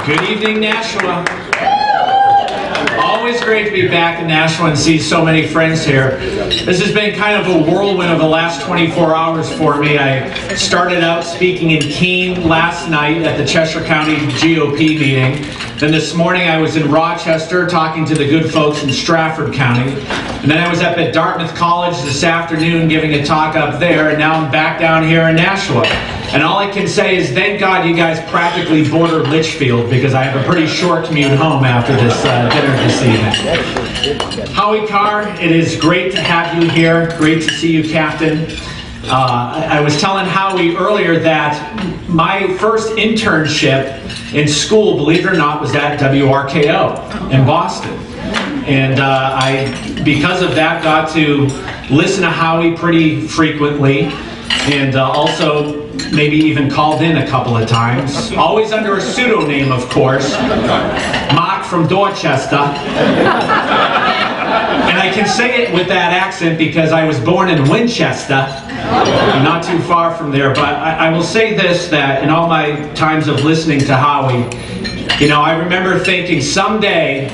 Good evening, Nashua. Always great to be back in Nashua and see so many friends here. This has been kind of a whirlwind of the last 24 hours for me. I started out speaking in Keene last night at the Cheshire County GOP meeting. Then this morning I was in Rochester talking to the good folks in Stratford County. And then I was up at Dartmouth College this afternoon giving a talk up there, and now I'm back down here in Nashua. And all I can say is thank God you guys practically border Litchfield, because I have a pretty short commute home after this dinner this evening. Howie Carr, it is great to have you here. Great to see you, Captain. I was telling Howie earlier that my first internship in school, believe it or not, was at WRKO in Boston. And I, because of that, got to listen to Howie pretty frequently, and also maybe even called in a couple of times. Always under a pseudonym, of course. Mark from Dorchester. And I can say it with that accent because I was born in Winchester, not too far from there. But I will say this, that in all my times of listening to Howie, you know, I remember thinking someday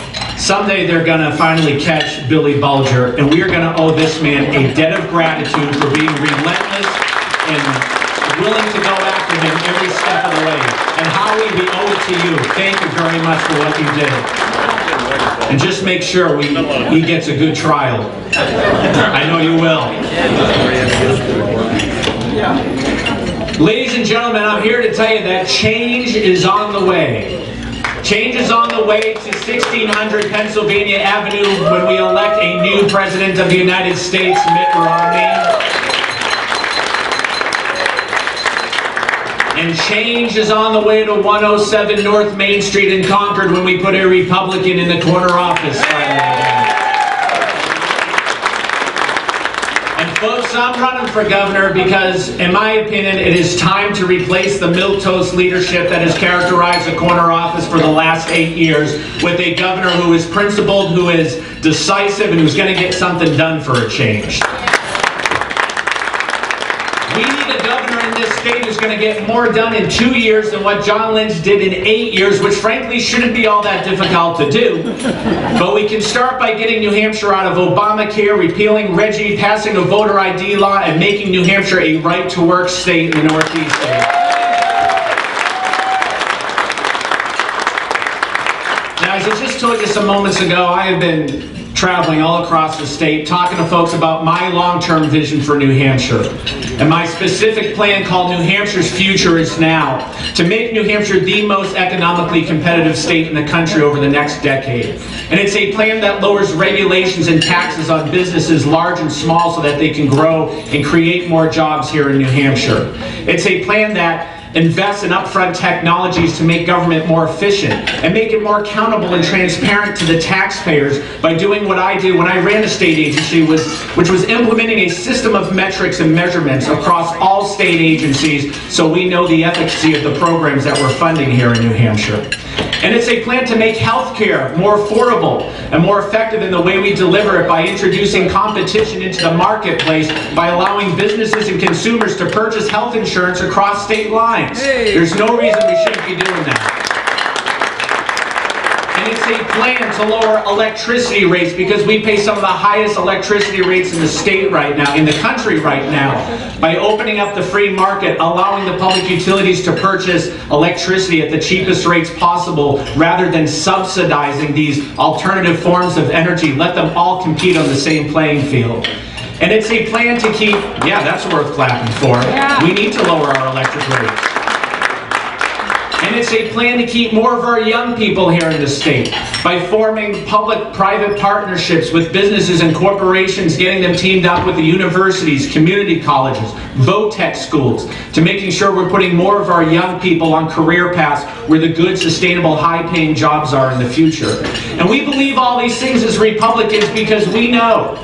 they're going to finally catch Billy Bulger, and we are going to owe this man a debt of gratitude for being relentless and willing to go after him every step of the way. And Howie, we owe it to you. Thank you very much for what you did. And just make sure he gets a good trial. I know you will. Ladies and gentlemen, I'm here to tell you that change is on the way. Change is on the way to 1600 Pennsylvania Avenue when we elect a new President of the United States, Mitt Romney. And change is on the way to 107 North Main Street in Concord when we put a Republican in the corner office. And folks, I'm running for governor because, in my opinion, it is time to replace the milquetoast leadership that has characterized the corner office for the last 8 years with a governor who is principled, who is decisive, and who's going to get something done for a change. We need a governor in this state who's going to get more done in 2 years than what John Lynch did in 8 years, which frankly shouldn't be all that difficult to do. But we can start by getting New Hampshire out of Obamacare, repealing Reggie, passing a voter ID law, and making New Hampshire a right-to-work state in the Northeast state. Now, as I just told you some moments ago, I have been traveling all across the state, talking to folks about my long-term vision for New Hampshire. And my specific plan, called New Hampshire's Future Is Now, to make New Hampshire the most economically competitive state in the country over the next decade. And it's a plan that lowers regulations and taxes on businesses large and small so that they can grow and create more jobs here in New Hampshire. It's a plan that invest in upfront technologies to make government more efficient and make it more accountable and transparent to the taxpayers by doing what I do when I ran a state agency, which was implementing a system of metrics and measurements across all state agencies so we know the efficacy of the programs that we're funding here in New Hampshire. And it's a plan to make health care more affordable and more effective in the way we deliver it by introducing competition into the marketplace by allowing businesses and consumers to purchase health insurance across state lines. There's no reason we shouldn't be doing that. And it's a plan to lower electricity rates because we pay some of the highest electricity rates in the state right now, in the country right now, by opening up the free market, allowing the public utilities to purchase electricity at the cheapest rates possible rather than subsidizing these alternative forms of energy. Let them all compete on the same playing field. And it's a plan to keep, yeah, that's worth clapping for. Yeah. We need to lower our electric rates. And it's a plan to keep more of our young people here in the state by forming public-private partnerships with businesses and corporations, getting them teamed up with the universities, community colleges, vo-tech schools, to making sure we're putting more of our young people on career paths where the good, sustainable, high-paying jobs are in the future. And we believe all these things as Republicans because we know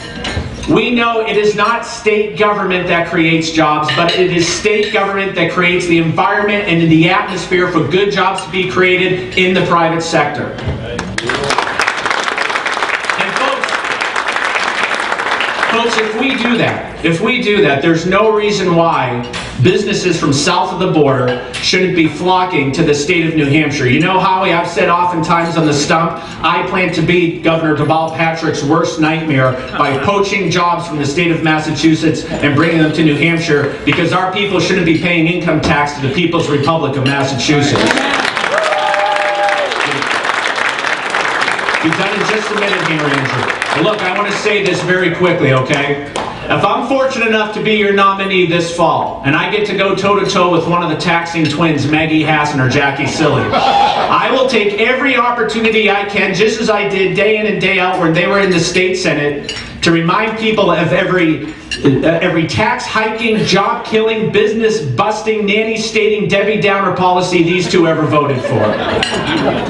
it is not state government that creates jobs, but it is state government that creates the environment and the atmosphere for good jobs to be created in the private sector. And folks, Folks, if we do that, there's no reason why businesses from south of the border shouldn't be flocking to the state of New Hampshire. You know, Howie, I've said oftentimes on the stump, I plan to be Governor Deval Patrick's worst nightmare by poaching jobs from the state of Massachusetts and bringing them to New Hampshire, because our people shouldn't be paying income tax to the People's Republic of Massachusetts. Be done in just a minute here, Andrew. Look, I want to say this very quickly, okay? If I'm fortunate enough to be your nominee this fall, and I get to go toe-to-toe with one of the taxing twins, Maggie Hassan or Jackie Silly, I will take every opportunity I can, just as I did day in and day out when they were in the state senate, to remind people of every tax hiking, job killing, business busting, nanny stating, Debbie Downer policy these two ever voted for.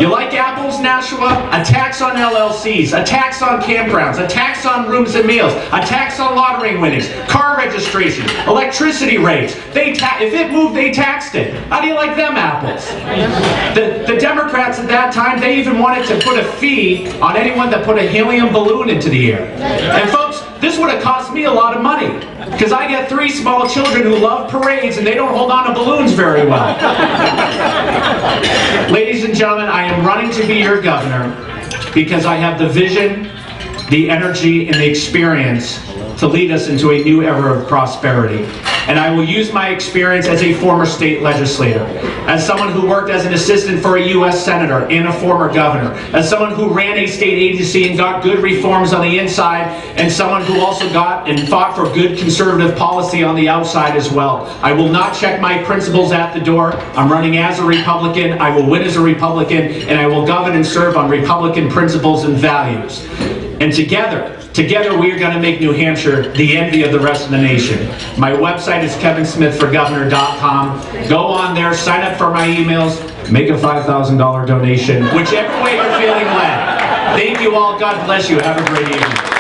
You like apples, Nashua? A tax on LLCs, a tax on campgrounds, a tax on rooms and meals, a tax on lottery winnings, car registration, electricity rates. If it moved, they taxed it. How do you like them apples? The Democrats at that time, they even wanted to put a fee on anyone that put a helium balloon into the air. And folks, this would have cost me a lot of money, because I got 3 small children who love parades and they don't hold on to balloons very well. Ladies and gentlemen, I am running to be your governor because I have the vision, the energy, and the experience to lead us into a new era of prosperity. And I will use my experience as a former state legislator, as someone who worked as an assistant for a U.S. senator and a former governor, as someone who ran a state agency and got good reforms on the inside, and someone who also got and fought for good conservative policy on the outside as well. I will not check my principles at the door. I'm running as a Republican. I will win as a Republican, and I will govern and serve on Republican principles and values. And together we are going to make New Hampshire the envy of the rest of the nation. My website is kevinsmithforgovernor.com. Go on there, sign up for my emails, make a $5,000 donation, whichever way you're feeling led. Thank you all. God bless you. Have a great evening.